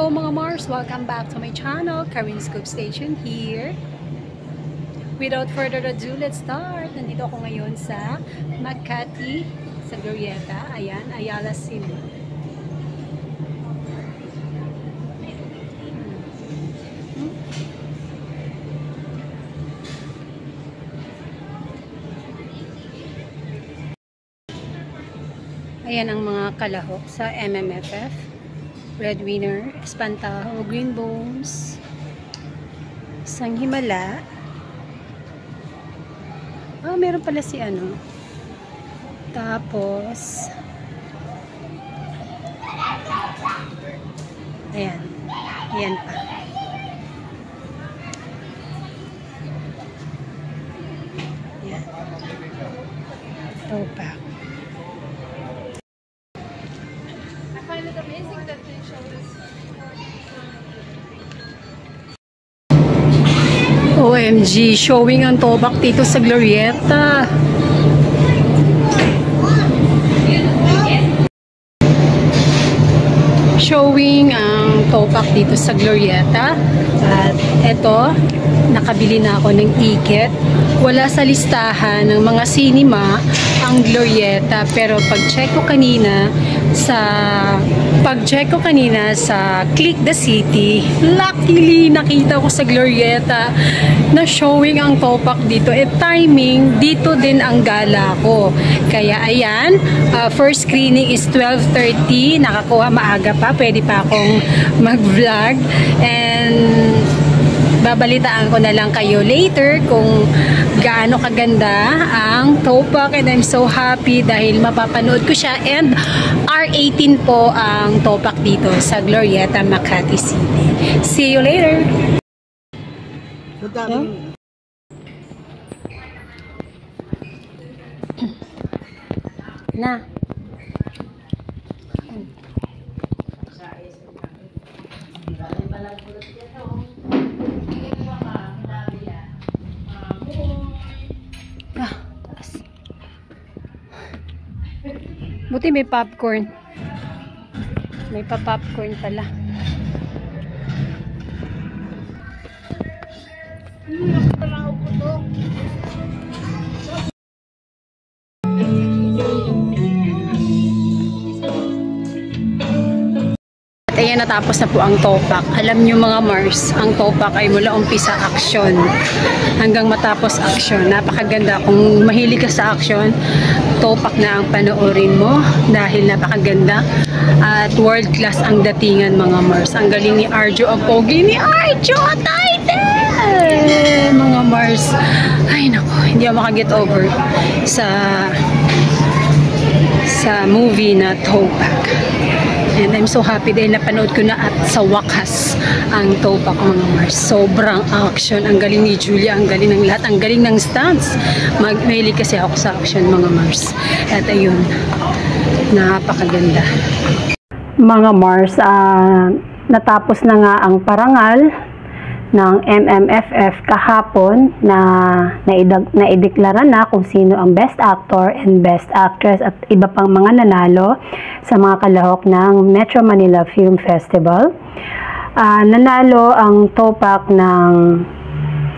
Hello mga Mars! Welcome back to my channel, Karin Scoop Station here. Without further ado, let's start. Nandito ako ngayon sa Makati, sa Glorieta. Ayan, Ayala Cinema. Ayan ang mga kalahok sa MMFF. Breadwinner, Espantaho, Green Bones, Sanghimala. Oh, meron pala si ano. Tapos, ayan. Ayan pa. Ayan. Topak. OMG, showing ang Topak dito sa Glorieta. Showing ang Topak dito sa Glorieta. At eto, nakabili na ako ng ticket. Wala sa listahan ng mga cinema ang Glorieta, pero pag-check ko kanina sa Click the City, luckily nakita ko sa Glorieta na showing ang Topak dito. Timing, dito din ang gala ko. Kaya ayan, first screening is 12:30. Nakakuha maaga pa, pwede pa akong mag-vlog. And babalitaan ko na lang kayo later kung gaano kaganda ang Topak, and I'm so happy dahil mapapanood ko siya. And R18 po ang Topak dito sa Glorieta, Makati City. See you later! Na. Buti may popcorn. May pa-popcorn pala. At ayan, natapos na po ang Topak. Alam nyo mga Mars, ang Topak ay mula umpisa action hanggang matapos action. Napakaganda. Kung mahilig ka sa action, Topak na ang panoorin mo dahil napakaganda at world class ang datingan mga Mars. Ang galing ni Arjo, ang pogi ni Arjo Title! Mga Mars, ay nako, hindi ako makaget over sa movie na Topak. And I'm so happy dahil napanood ko na at sa wakas ang Topak mga Mars. Sobrang action. Ang galing ni Julia, ang galing ng lahat, ang galing ng stunts. Mahilig kasi ako sa action mga Mars. At ayun, napakaganda. Mga Mars, natapos na nga ang parangal ng MMFF kahapon na naideklara na kung sino ang Best Actor and Best Actress at iba pang mga nanalo sa mga kalahok ng Metro Manila Film Festival. Nanalo ang Topak ng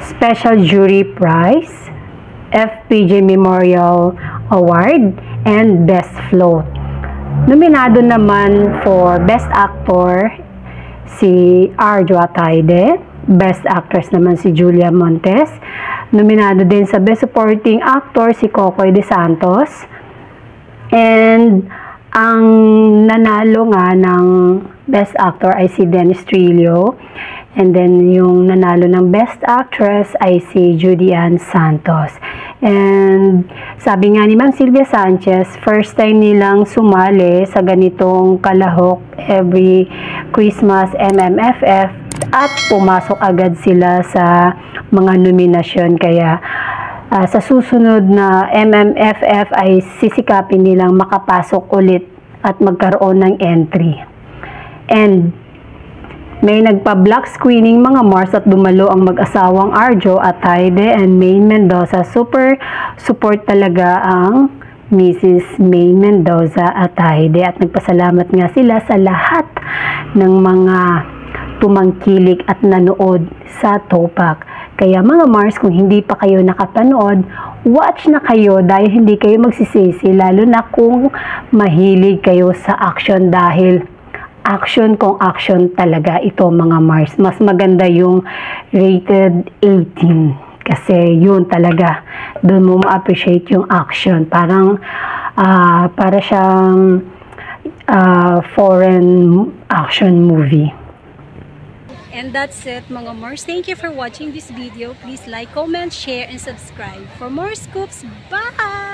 Special Jury Prize, FPJ Memorial Award, and Best Float. Nominado naman for Best Actor si Arjo Ataide. Best Actress naman si Julia Montes. Nominado din sa Best Supporting Actor si Kokoy De Santos. And ang nanalo nga ng Best Actor ay si Dennis Trillo. And then yung nanalo ng Best Actress ay si Judy Ann Santos. And sabi nga ni Ma'am Sylvia Sanchez, first time nilang sumali sa ganitong kalahok every Christmas MMFF at pumasok agad sila sa mga nominasyon. Kaya sa susunod na MMFF ay sisikapin nilang makapasok ulit at magkaroon ng entry. And may nagpa-block screening mga Mars at dumalo ang mag-asawang Arjo Ataide and Maine Mendoza. Super support talaga ang Mrs. Maine Mendoza Ataide at nagpasalamat nga sila sa lahat ng mga tumangkilik at nanood sa Topak. Kaya mga Mars, kung hindi pa kayo nakapanood, watch na kayo dahil hindi kayo magsisisi, lalo na kung mahilig kayo sa action dahil action kung action talaga ito mga Mars. Mas maganda yung rated 18 kasi yun talaga, doon mo ma-appreciate yung action. Parang para siyang foreign action movie. And that's it mga Mars. Thank you for watching this video. Please like, comment, share, and subscribe for more scoops. Bye!